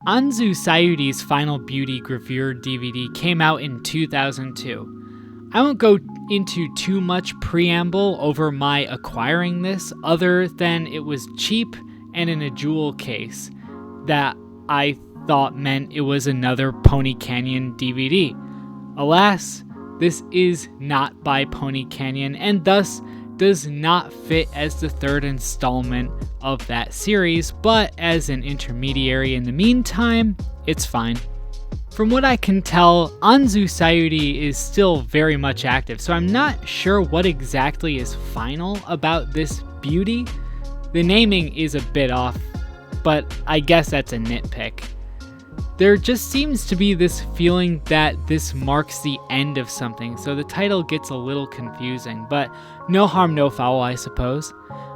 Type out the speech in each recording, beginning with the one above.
Anzu Sayuri's Final Beauty Gravure DVD came out in 2002. I won't go into too much preamble over my acquiring this, other than it was cheap and in a jewel case that I thought meant it was another Pony Canyon DVD. Alas, this is not by Pony Canyon and thus does not fit as the third installment of that series, but as an intermediary in the meantime, it's fine. From what I can tell, Anzu Sayuri is still very much active, so I'm not sure what exactly is final about this beauty. The naming is a bit off, but I guess that's a nitpick. There just seems to be this feeling that this marks the end of something, so the title gets a little confusing, but no harm, no foul, I suppose.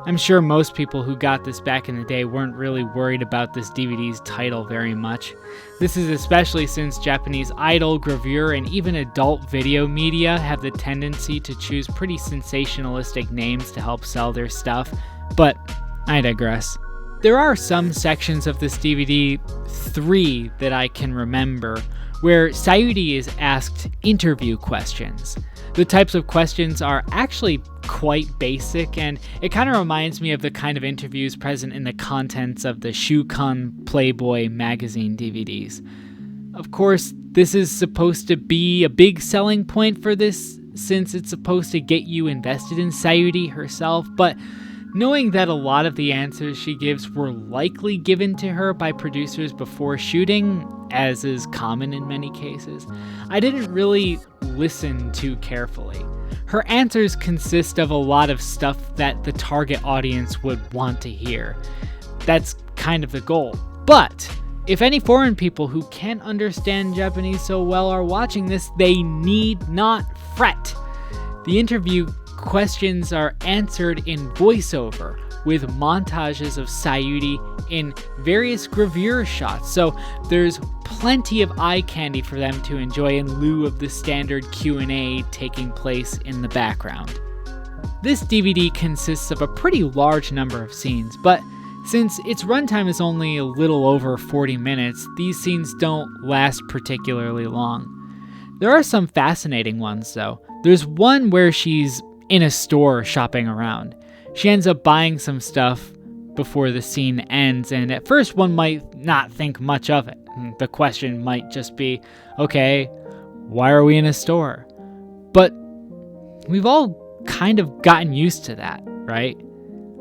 I'm sure most people who got this back in the day weren't really worried about this DVD's title very much. This is especially since Japanese idol, gravure, and even adult video media have the tendency to choose pretty sensationalistic names to help sell their stuff, but I digress. There are some sections of this DVD, 3 that I can remember, where Sayuri is asked interview questions. The types of questions are actually quite basic, and it kind of reminds me of the kind of interviews present in the contents of the Shukan Playboy magazine DVDs. Of course, this is supposed to be a big selling point for this, since it's supposed to get you invested in Sayuri herself, but knowing that a lot of the answers she gives were likely given to her by producers before shooting, as is common in many cases, I didn't really listen too carefully. Her answers consist of a lot of stuff that the target audience would want to hear. That's kind of the goal. But if any foreign people who can't understand Japanese so well are watching this, they need not fret. The interview questions are answered in voiceover with montages of Sayuri in various gravure shots, so there's plenty of eye candy for them to enjoy in lieu of the standard Q&A taking place in the background. This DVD consists of a pretty large number of scenes, but since its runtime is only a little over 40 minutes, these scenes don't last particularly long. There are some fascinating ones though. There's one where she's in a store shopping around. She ends up buying some stuff before the scene ends, and at first one might not think much of it. The question might just be, okay, why are we in a store? But we've all kind of gotten used to that, right?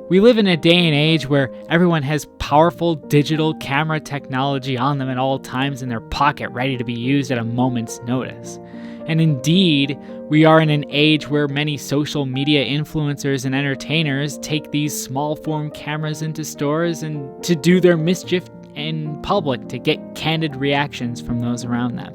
We live in a day and age where everyone has powerful digital camera technology on them at all times in their pocket, ready to be used at a moment's notice. And indeed, we are in an age where many social media influencers and entertainers take these small form cameras into stores and to do their mischief in public to get candid reactions from those around them.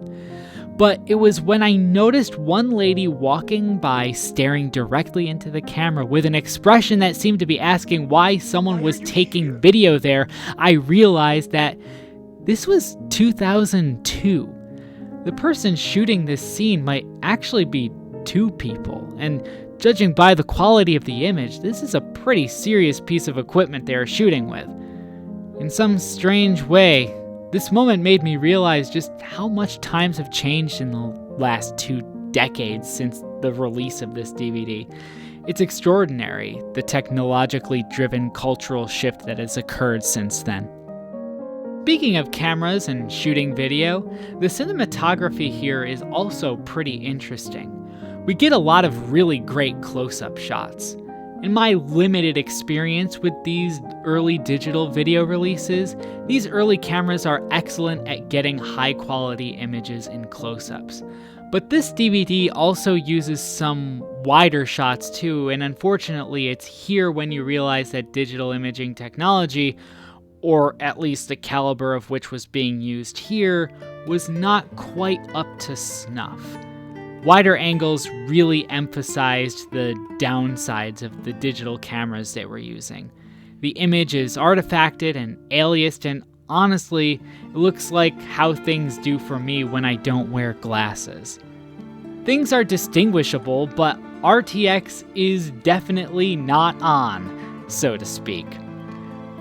But it was when I noticed one lady walking by staring directly into the camera with an expression that seemed to be asking why someone was taking video there, I realized that this was 2002. The person shooting this scene might actually be 2 people, and judging by the quality of the image, this is a pretty serious piece of equipment they are shooting with. In some strange way, this moment made me realize just how much times have changed in the last 2 decades since the release of this DVD. It's extraordinary, the technologically driven cultural shift that has occurred since then. Speaking of cameras and shooting video, the cinematography here is also pretty interesting. We get a lot of really great close-up shots. In my limited experience with these early digital video releases, these early cameras are excellent at getting high-quality images in close-ups. But this DVD also uses some wider shots too, and unfortunately it's here when you realize that digital imaging technology, or at least the caliber of which was being used here, was not quite up to snuff. Wider angles really emphasized the downsides of the digital cameras they were using. The image is artifacted and aliased, and honestly, it looks like how things do for me when I don't wear glasses. Things are distinguishable, but RTX is definitely not on, so to speak.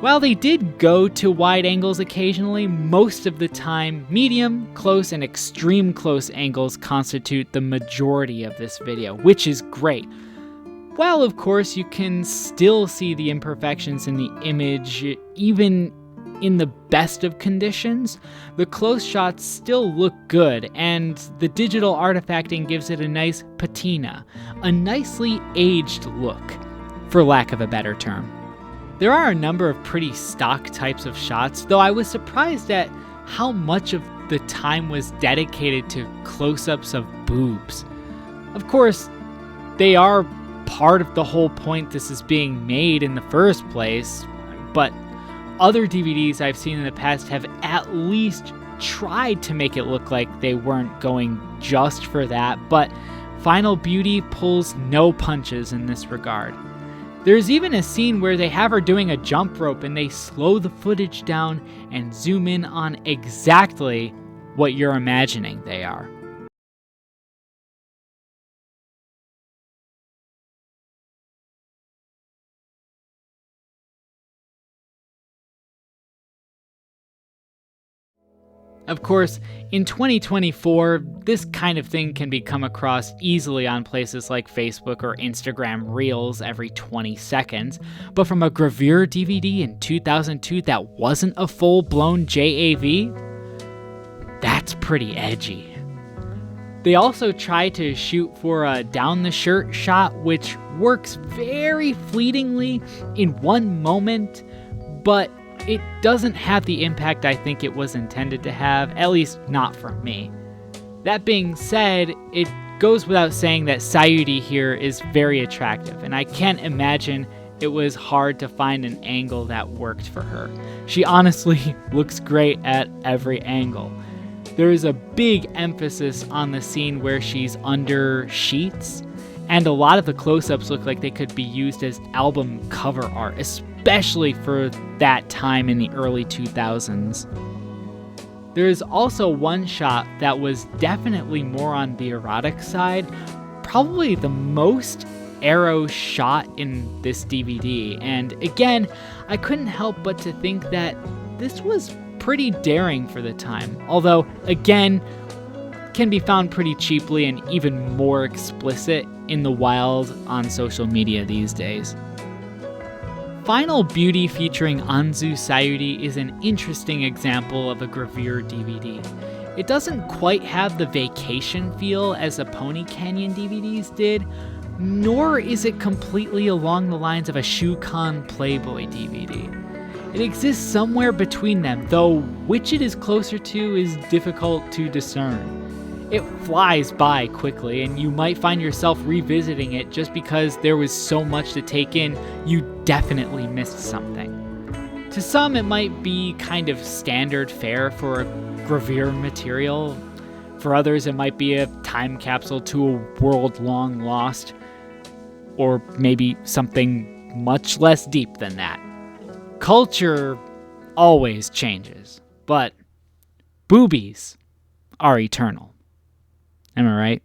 While they did go to wide angles occasionally, most of the time, medium, close, and extreme close angles constitute the majority of this video, which is great. While of course you can still see the imperfections in the image, even in the best of conditions, the close shots still look good, and the digital artifacting gives it a nice patina, a nicely aged look, for lack of a better term. There are a number of pretty stock types of shots, though I was surprised at how much of the time was dedicated to close-ups of boobs. Of course, they are part of the whole point this is being made in the first place, but other DVDs I've seen in the past have at least tried to make it look like they weren't going just for that, but Final Beauty pulls no punches in this regard. There's even a scene where they have her doing a jump rope and they slow the footage down and zoom in on exactly what you're imagining they are. Of course, in 2024, this kind of thing can be come across easily on places like Facebook or Instagram Reels every 20 seconds, but from a Gravure DVD in 2002 that wasn't a full-blown JAV, that's pretty edgy. They also try to shoot for a down-the-shirt shot, which works very fleetingly in one moment, but it doesn't have the impact I think it was intended to have, at least not for me. That being said, it goes without saying that Sayuri here is very attractive, and I can't imagine it was hard to find an angle that worked for her. She honestly looks great at every angle. There is a big emphasis on the scene where she's under sheets, and a lot of the close-ups look like they could be used as album cover art, especially for that time in the early 2000s. There is also one shot that was definitely more on the erotic side, probably the most arrow shot in this DVD, and again, I couldn't help but to think that this was pretty daring for the time, although again, can be found pretty cheaply and even more explicit in the wild on social media these days. Final Beauty featuring Anzu Sayuri is an interesting example of a Gravure DVD. It doesn't quite have the vacation feel as the Pony Canyon DVDs did, nor is it completely along the lines of a Shukan Playboy DVD. It exists somewhere between them, though which it is closer to is difficult to discern. It flies by quickly, and you might find yourself revisiting it just because there was so much to take in, you definitely missed something. To some, it might be kind of standard fare for a Gravure material. For others, it might be a time capsule to a world long lost, or maybe something much less deep than that. Culture always changes, but boobies are eternal. Am I right?